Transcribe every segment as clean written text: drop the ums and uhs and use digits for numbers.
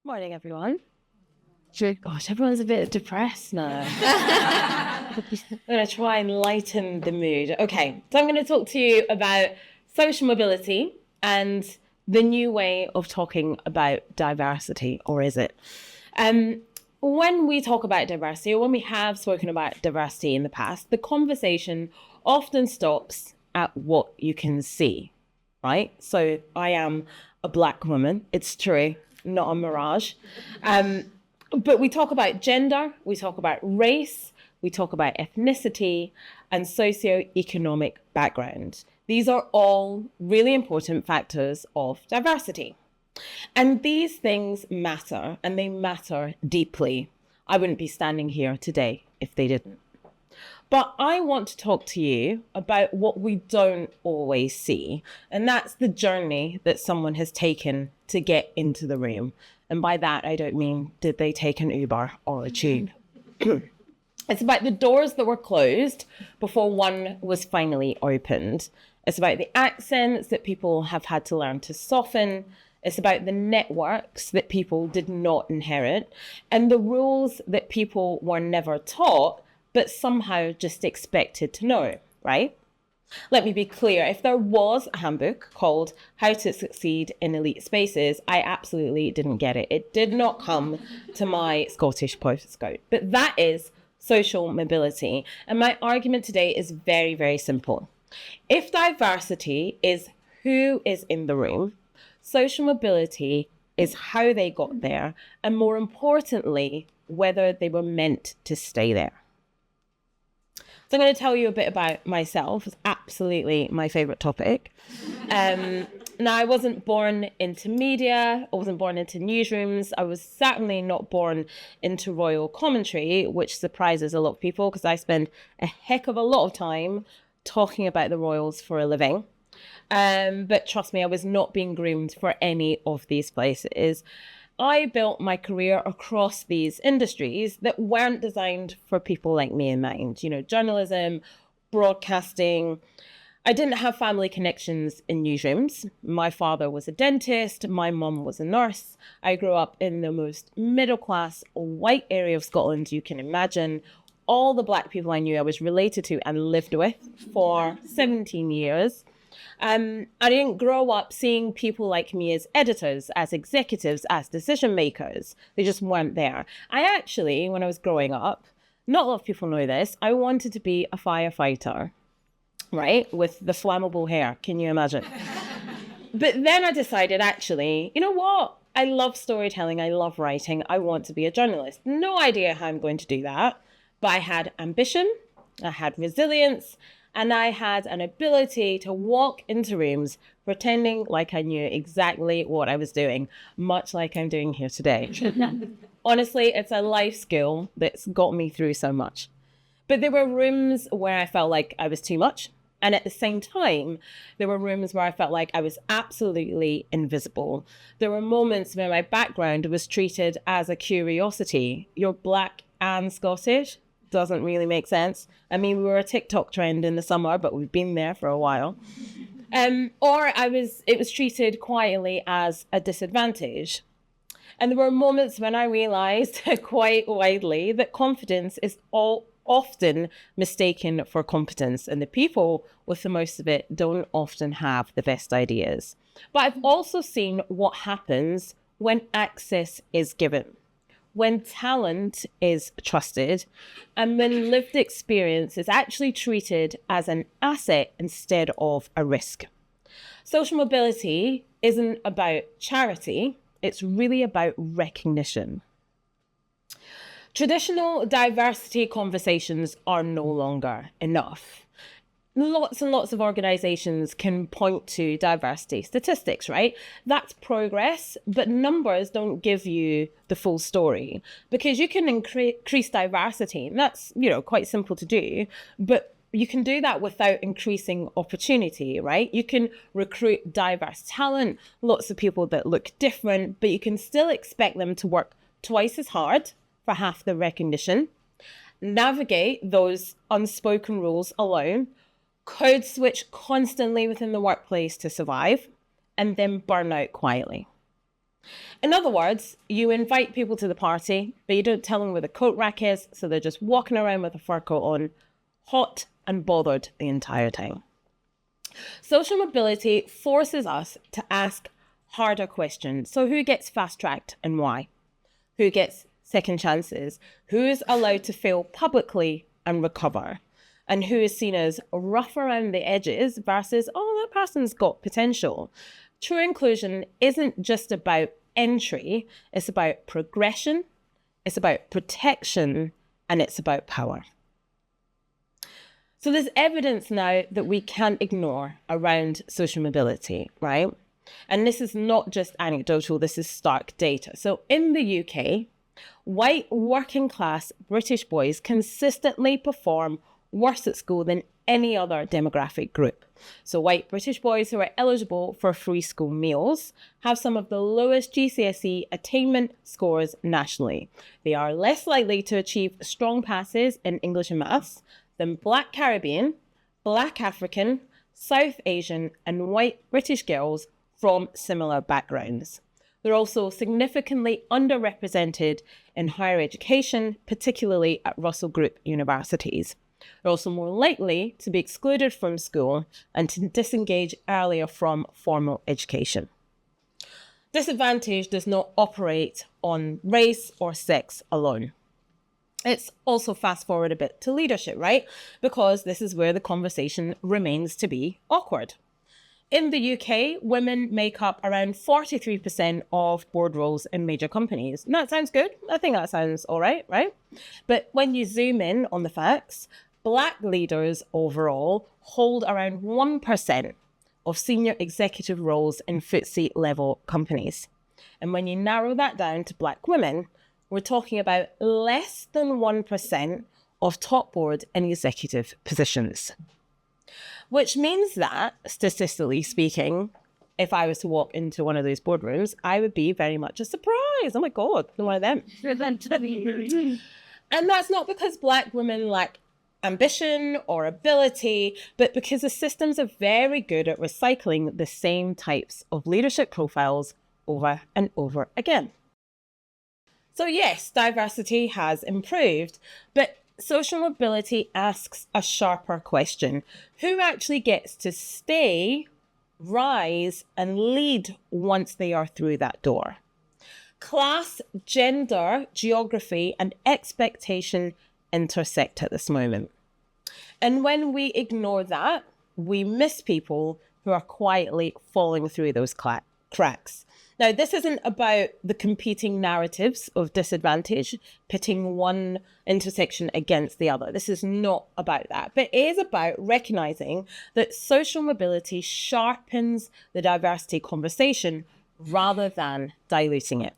Morning, everyone. Gosh, everyone's a bit depressed now. I'm going to try and lighten the mood. Okay, so I'm going to talk to you about social mobility and the new way of talking about diversity, or is it? When we talk about diversity, or when we have spoken about diversity in the past, the conversation often stops at what you can see, right? So I am a Black woman, it's true, not a mirage. But we talk about gender, we talk about race, we talk about ethnicity and socioeconomic background. These are all really important factors of diversity. And these things matter, and they matter deeply. I wouldn't be standing here today if they didn't. But I want to talk to you about what we don't always see, and that's the journey that someone has taken to get into the room. And by that, I don't mean did they take an Uber or a tube. It's about the doors that were closed before one was finally opened. It's about the accents that people have had to learn to soften. It's about the networks that people did not inherit and the rules that people were never taught, but somehow just expected to know, right? Let me be clear, if there was a handbook called How to Succeed in Elite Spaces, I absolutely didn't get it. It did not come to my Scottish postcode. But that is social mobility. And my argument today is very, very simple. If diversity is who is in the room, social mobility is how they got there, and more importantly, whether they were meant to stay there. So I'm going to tell you a bit about myself. It's absolutely my favourite topic. Now, I wasn't born into media. I wasn't born into newsrooms. I was certainly not born into royal commentary, which surprises a lot of people because I spend a heck of a lot of time talking about the royals for a living. But trust me, I was not being groomed for any of these places. I built my career across these industries that weren't designed for people like me in mind. You know, journalism, broadcasting. I didn't have family connections in newsrooms. My father was a dentist. My mum was a nurse. I grew up in the most middle-class white area of Scotland you can imagine. All the Black people I knew I was related to and lived with for 17 years. I didn't grow up seeing people like me as editors, as executives, as decision makers. They just weren't there. I actually, when I was growing up, not a lot of people know this, I wanted to be a firefighter, right? With the flammable hair. Can you imagine? But then I decided, actually, you know what? I love storytelling. I love writing. I want to be a journalist. No idea how I'm going to do that. But I had ambition. I had resilience. And I had an ability to walk into rooms pretending like I knew exactly what I was doing, much like I'm doing here today. Honestly, it's a life skill that's got me through so much. But there were rooms where I felt like I was too much. And at the same time, there were rooms where I felt like I was absolutely invisible. There were moments where my background was treated as a curiosity. You're Black and Scottish? Doesn't really make sense. I mean, we were a TikTok trend in the summer, but we've been there for a while. Or it was treated quietly as a disadvantage. And there were moments when I realized quite widely that confidence is often mistaken for competence, and the people with the most of it don't often have the best ideas. But I've also seen what happens when access is given, when talent is trusted, and when lived experience is actually treated as an asset instead of a risk. Social mobility isn't about charity, it's really about recognition. Traditional diversity conversations are no longer enough. Lots and lots of organizations can point to diversity statistics, right? That's progress, but numbers don't give you the full story because you can increase diversity. And that's, quite simple to do, but you can do that without increasing opportunity, right? You can recruit diverse talent, lots of people that look different, but you can still expect them to work twice as hard for half the recognition, navigate those unspoken rules alone, code switch constantly within the workplace to survive, and then burn out quietly. In other words, you invite people to the party, but you don't tell them where the coat rack is, so they're just walking around with a fur coat on, hot and bothered the entire time. Social mobility forces us to ask harder questions. So who gets fast-tracked and why? Who gets second chances? Who's allowed to fail publicly and recover? And who is seen as rough around the edges versus, oh, that person's got potential? True inclusion isn't just about entry, it's about progression, it's about protection, and it's about power. So there's evidence now that we can't ignore around social mobility, right? And this is not just anecdotal, this is stark data. So in the UK, white working class British boys consistently perform worse at school than any other demographic group. So white British boys who are eligible for free school meals have some of the lowest GCSE attainment scores nationally. They are less likely to achieve strong passes in English and maths than Black Caribbean, Black African, South Asian, and white British girls from similar backgrounds. They're also significantly underrepresented in higher education, particularly at Russell Group universities. They're also more likely to be excluded from school and to disengage earlier from formal education. Disadvantage does not operate on race or sex alone. It's also fast forward a bit to leadership, right? Because this is where the conversation remains to be awkward. In the UK, women make up around 43% of board roles in major companies. And that sounds good. I think that sounds all right, right? But when you zoom in on the facts, Black leaders overall hold around 1% of senior executive roles in FTSE level companies. And when you narrow that down to Black women, we're talking about less than 1% of top board and executive positions. Which means that, statistically speaking, if I was to walk into one of those boardrooms, I would be very much a surprise. Oh my God, I'm one of them. And that's not because Black women lack ambition or ability, but because the systems are very good at recycling the same types of leadership profiles over and over again. So yes, diversity has improved, but social mobility asks a sharper question. Who actually gets to stay, rise, and lead once they are through that door? Class, gender, geography, and expectation intersect at this moment. And when we ignore that, we miss people who are quietly falling through those cracks. Now, this isn't about the competing narratives of disadvantage, pitting one intersection against the other. This is not about that, but it is about recognizing that social mobility sharpens the diversity conversation rather than diluting it.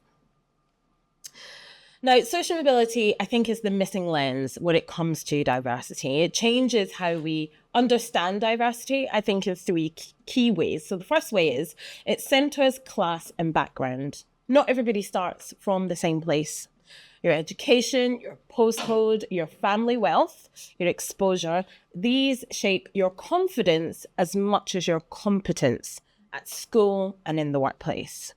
Now, social mobility, I think, is the missing lens when it comes to diversity. It changes how we understand diversity, I think, in three key ways. So the first way is it centers class and background. Not everybody starts from the same place. Your education, your postcode, your family wealth, your exposure, these shape your confidence as much as your competence at school and in the workplace.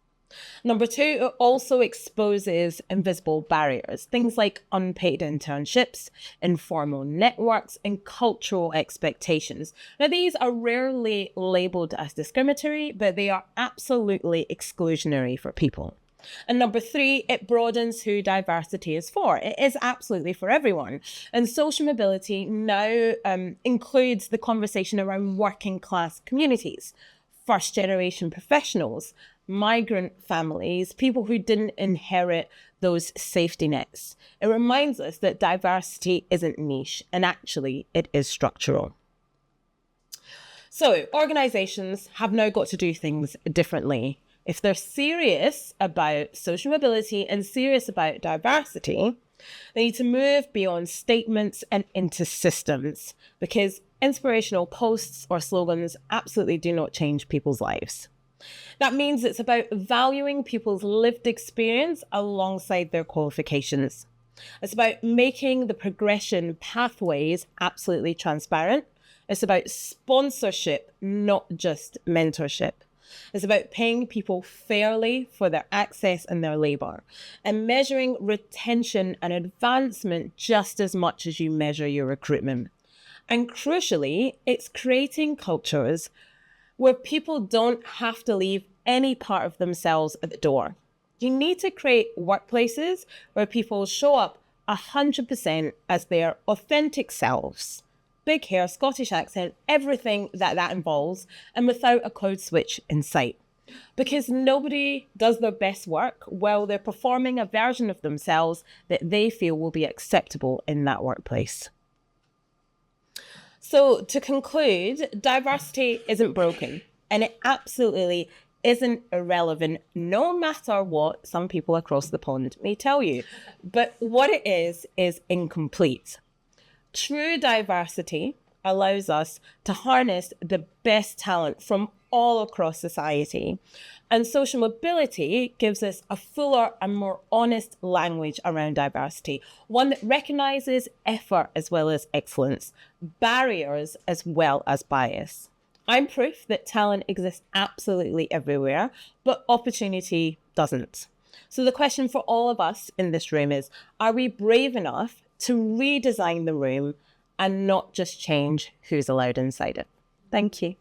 Number two, it also exposes invisible barriers, things like unpaid internships, informal networks, and cultural expectations. Now, these are rarely labeled as discriminatory, but they are absolutely exclusionary for people. And number three, it broadens who diversity is for. It is absolutely for everyone. And social mobility now includes the conversation around working class communities, first generation professionals, migrant families, people who didn't inherit those safety nets. It reminds us that diversity isn't niche, and actually it is structural. So organizations have now got to do things differently. If they're serious about social mobility and serious about diversity, they need to move beyond statements and into systems, because inspirational posts or slogans absolutely do not change people's lives. That means it's about valuing people's lived experience alongside their qualifications. It's about making the progression pathways absolutely transparent. It's about sponsorship, not just mentorship. It's about paying people fairly for their access and their labour, and measuring retention and advancement just as much as you measure your recruitment. And crucially, it's creating cultures where people don't have to leave any part of themselves at the door. You need to create workplaces where people show up 100% as their authentic selves. Big hair, Scottish accent, everything that involves, and without a code switch in sight. Because nobody does their best work while they're performing a version of themselves that they feel will be acceptable in that workplace. So to conclude, diversity isn't broken, and it absolutely isn't irrelevant, no matter what some people across the pond may tell you. But what it is incomplete. True diversity allows us to harness the best talent from all across society. And social mobility gives us a fuller and more honest language around diversity, one that recognises effort as well as excellence, barriers as well as bias. I'm proof that talent exists absolutely everywhere, but opportunity doesn't. So the question for all of us in this room is, are we brave enough to redesign the room and not just change who's allowed inside it? Thank you.